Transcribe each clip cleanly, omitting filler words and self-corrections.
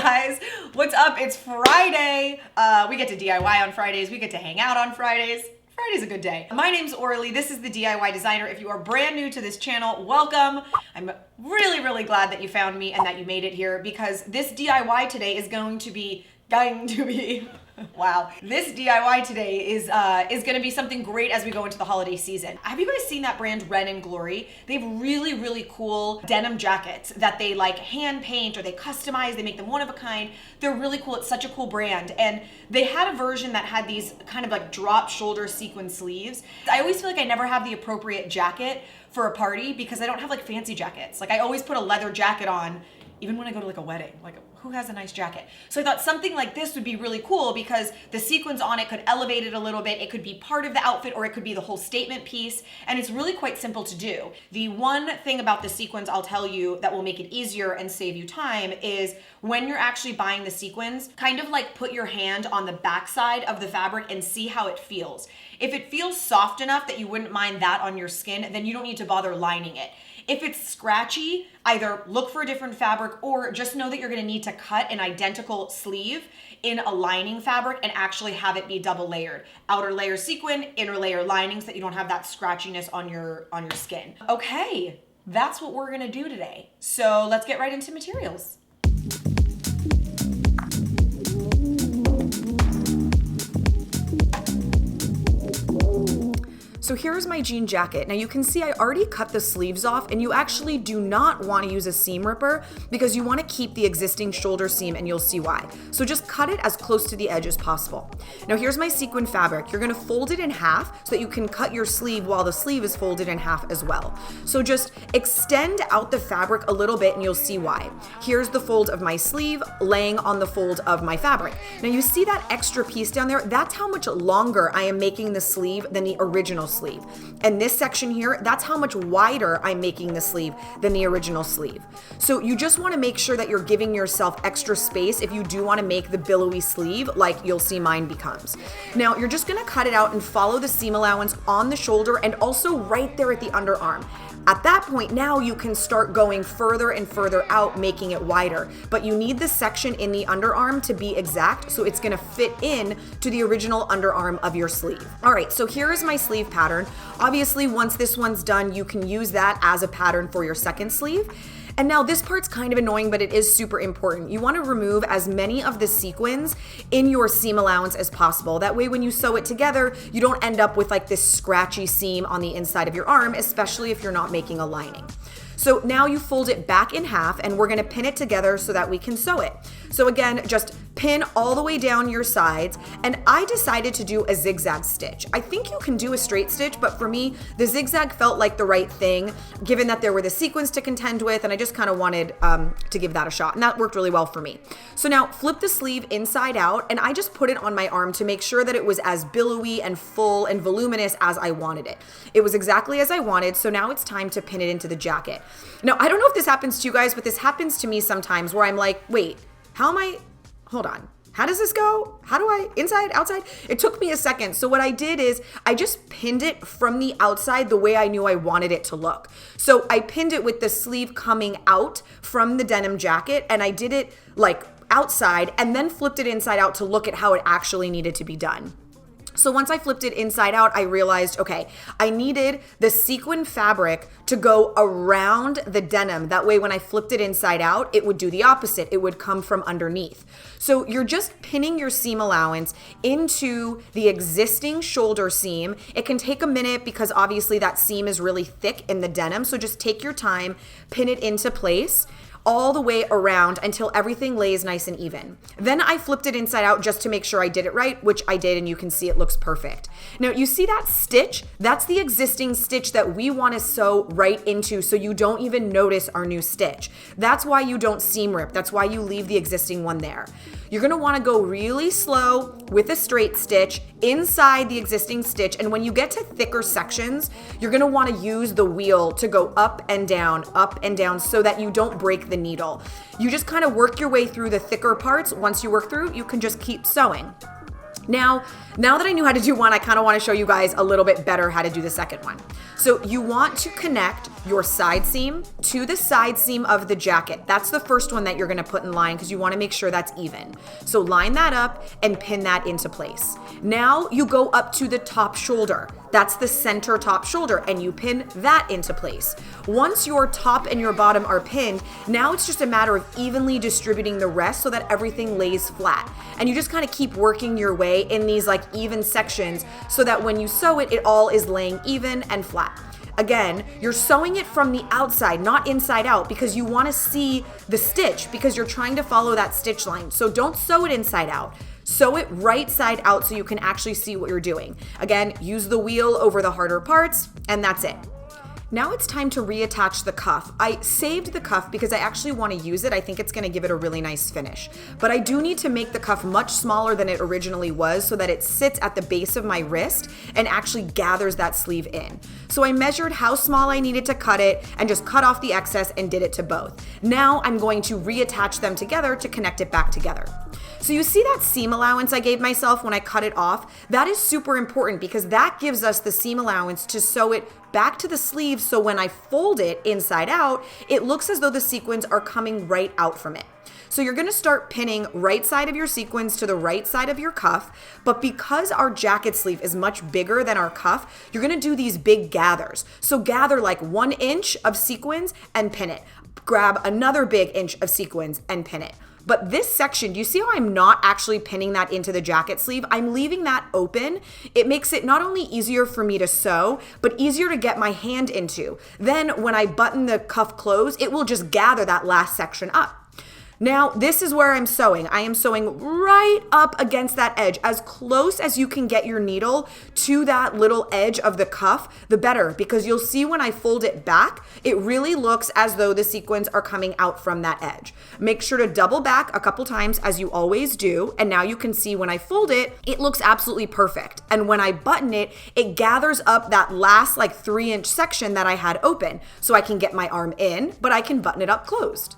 guys, what's up? It's Friday. We get to DIY on Fridays. We get to hang out on Fridays. Friday's a good day. My name's Orly. This is the DIY Designer. If you are brand new to this channel, welcome. I'm really glad that you found me and that you made it here, because this DIY today is going to be wow. This DIY today is going to be something great as we go into the holiday season. Have you guys seen that brand Ren and Glory? They have really cool denim jackets that they like hand paint or they customize. They make them one of a kind. They're really cool. It's such a cool brand. And they had a version that had these kind of like drop shoulder sequin sleeves. I always feel like I never have the appropriate jacket for a party because I don't have like fancy jackets. Like I always put a leather jacket on even when I go to like a wedding. Like, who has a nice jacket? So I thought something like this would be really cool because the sequins on it could elevate it a little bit. It could be part of the outfit or it could be the whole statement piece. And it's really quite simple to do. The one thing about the sequins I'll tell you that will make it easier and save you time is when you're actually buying the sequins, kind of like put your hand on the backside of the fabric and see how it feels. If it feels soft enough that you wouldn't mind that on your skin, then you don't need to bother lining it. If it's scratchy, either look for a different fabric or just know that you're gonna need to cut an identical sleeve in a lining fabric and actually have it be double layered. Outer layer sequin, inner layer lining, so that you don't have that scratchiness on your skin. Okay, that's what we're gonna do today. So let's get right into materials. So here's my jean jacket. Now you can see I already cut the sleeves off, and you actually do not want to use a seam ripper because you want to keep the existing shoulder seam, and you'll see why. So just cut it as close to the edge as possible. Now here's my sequin fabric. You're gonna fold it in half so that you can cut your sleeve while the sleeve is folded in half as well. So just extend out the fabric a little bit and you'll see why. Here's the fold of my sleeve laying on the fold of my fabric. Now you see that extra piece down there? That's how much longer I am making the sleeve than the original sleeve. And this section here, that's how much wider I'm making the sleeve than the original sleeve. So you just want to make sure that you're giving yourself extra space if you do want to make the billowy sleeve like you'll see mine becomes. Now you're just going to cut it out and follow the seam allowance on the shoulder and also right there at the underarm. At that point, now you can start going further and further out, making it wider. But you need the section in the underarm to be exact, so it's gonna fit in to the original underarm of your sleeve. All right, so here is my sleeve pattern. Obviously, once this one's done, you can use that as a pattern for your second sleeve. And now this part's kind of annoying, but it is super important. You want to remove as many of the sequins in your seam allowance as possible. That way when you sew it together, you don't end up with like this scratchy seam on the inside of your arm, especially if you're not making a lining. So now you fold it back in half and we're gonna pin it together so that we can sew it. So again, just pin all the way down your sides, and I decided to do a zigzag stitch. I think you can do a straight stitch, but for me, the zigzag felt like the right thing, given that there were the sequins to contend with, and I just kind of wanted to give that a shot, and that worked really well for me. So now flip the sleeve inside out, and I just put it on my arm to make sure that it was as billowy and full and voluminous as I wanted it. It was exactly as I wanted, so now it's time to pin it into the jacket. Now, I don't know if this happens to you guys, but this happens to me sometimes where I'm like, wait, hold on. How does this go? How do I, inside, outside? It took me a second. So what I did is I just pinned it from the outside the way I knew I wanted it to look. So I pinned it with the sleeve coming out from the denim jacket, and I did it like outside and then flipped it inside out to look at how it actually needed to be done. So once I flipped it inside out, I realized, okay, I needed the sequin fabric to go around the denim. That way, when I flipped it inside out, it would do the opposite. It would come from underneath. So you're just pinning your seam allowance into the existing shoulder seam. It can take a minute because obviously that seam is really thick in the denim. So just take your time, pin it into place all the way around until everything lays nice and even. Then I flipped it inside out just to make sure I did it right, which I did, and you can see it looks perfect. Now you see that stitch? That's the existing stitch that we want to sew right into so you don't even notice our new stitch. That's why you don't seam rip. That's why you leave the existing one there. You're gonna wanna go really slow with a straight stitch inside the existing stitch, and when you get to thicker sections, you're gonna wanna use the wheel to go up and down so that you don't break the needle. You just kind of work your way through the thicker parts. Once you work through, you can just keep sewing. Now that I knew how to do one, I kind of want to show you guys a little bit better how to do the second one. So you want to connect your side seam to the side seam of the jacket. That's the first one that you're gonna put in line because you wanna make sure that's even. So line that up and pin that into place. Now you go up to the top shoulder. That's the center top shoulder, and you pin that into place. Once your top and your bottom are pinned, now it's just a matter of evenly distributing the rest so that everything lays flat. And you just kind of keep working your way in these like even sections so that when you sew it, it all is laying even and flat. Again, you're sewing it from the outside, not inside out, because you want to see the stitch because you're trying to follow that stitch line. So don't sew it inside out. Sew it right side out so you can actually see what you're doing. Again, use the wheel over the harder parts, and that's it. Now it's time to reattach the cuff. I saved the cuff because I actually want to use it. I think it's going to give it a really nice finish. But I do need to make the cuff much smaller than it originally was so that it sits at the base of my wrist and actually gathers that sleeve in. So I measured how small I needed to cut it and just cut off the excess and did it to both. Now I'm going to reattach them together to connect it back together. So you see that seam allowance I gave myself when I cut it off? That is super important because that gives us the seam allowance to sew it back to the sleeve so when I fold it inside out, it looks as though the sequins are coming right out from it. So you're gonna start pinning right side of your sequins to the right side of your cuff, but because our jacket sleeve is much bigger than our cuff, you're gonna do these big gathers. So gather like 1 inch of sequins and pin it. Grab another big inch of sequins and pin it. But this section, do you see how I'm not actually pinning that into the jacket sleeve? I'm leaving that open. It makes it not only easier for me to sew, but easier to get my hand into. Then when I button the cuff close, it will just gather that last section up. Now, this is where I'm sewing. I am sewing right up against that edge, as close as you can get your needle to that little edge of the cuff, the better, because you'll see when I fold it back, it really looks as though the sequins are coming out from that edge. Make sure to double back a couple times as you always do, and now you can see when I fold it, it looks absolutely perfect. And when I button it, it gathers up that last like 3-inch section that I had open, so I can get my arm in, but I can button it up closed.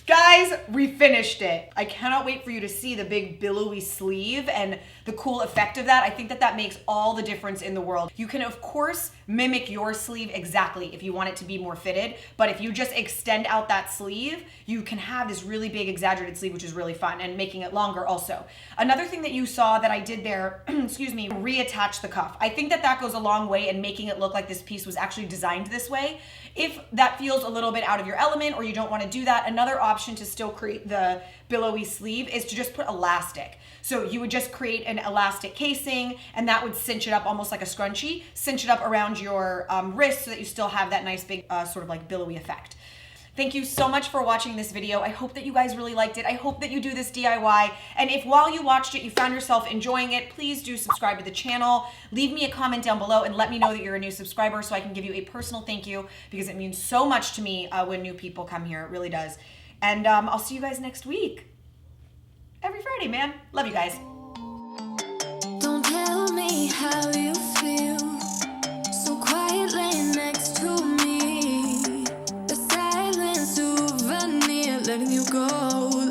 Guys, we finished it. I cannot wait for you to see the big billowy sleeve and the cool effect of that. I think that that makes all the difference in the world. You can, of course, mimic your sleeve exactly if you want it to be more fitted, but if you just extend out that sleeve, you can have this really big exaggerated sleeve, which is really fun, and making it longer also. Another thing that you saw that I did there, excuse me, reattach the cuff. I think that that goes a long way in making it look like this piece was actually designed this way. If that feels a little bit out of your element or you don't want to do that, another option to still create the billowy sleeve is to just put elastic. So you would just create an elastic casing and that would cinch it up almost like a scrunchie, cinch it up around your wrist so that you still have that nice big sort of like billowy effect. Thank you so much for watching this video. I hope that you guys really liked it. I hope that you do this DIY. And if while you watched it, you found yourself enjoying it, please do subscribe to the channel. Leave me a comment down below and let me know that you're a new subscriber so I can give you a personal thank you because it means so much to me when new people come here. It really does. And I'll see you guys next week. Every Friday, man. Love you guys. Don't tell me how you feel so quietly next to me. The silence souvenir, letting you go.